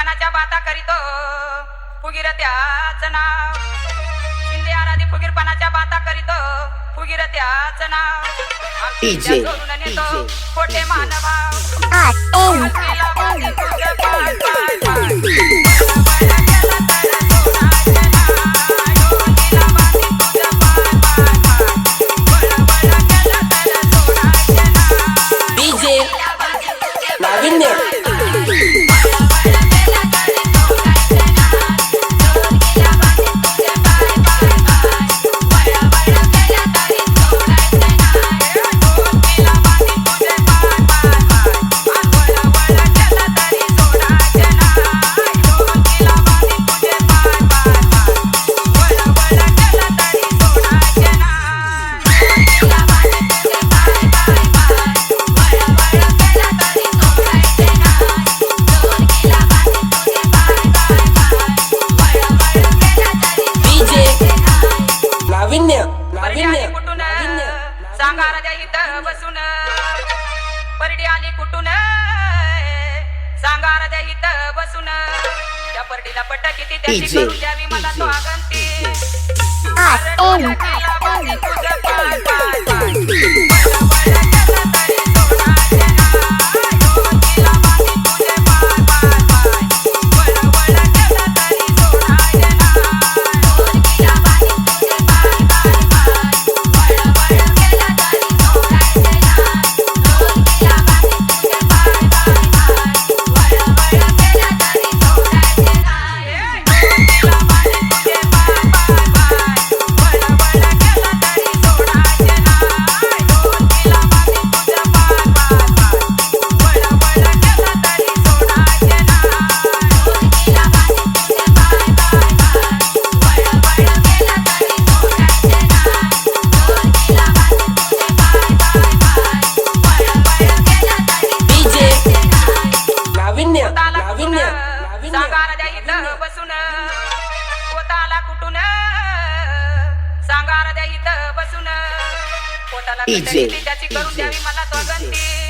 फुगीरपणाच्या बाता करीतो फुगीर त्याच नाव शिंदे आराधी फुगीरपणाच्या बाता करीतो फुगीर त्याच नाव आमची जोडून नेतो खोटे मानभाव नाविन्य सांगा राजा इथं बसून परडी आली कुठून सांगा राजा इथं बसून त्या परडीला पट्टा किती त्याची करून द्यावी मला स्वागंती बसून पोताला कुठून सांगा राजा इथं बसून पोताला त्याची करून द्यावी मला स्वागंती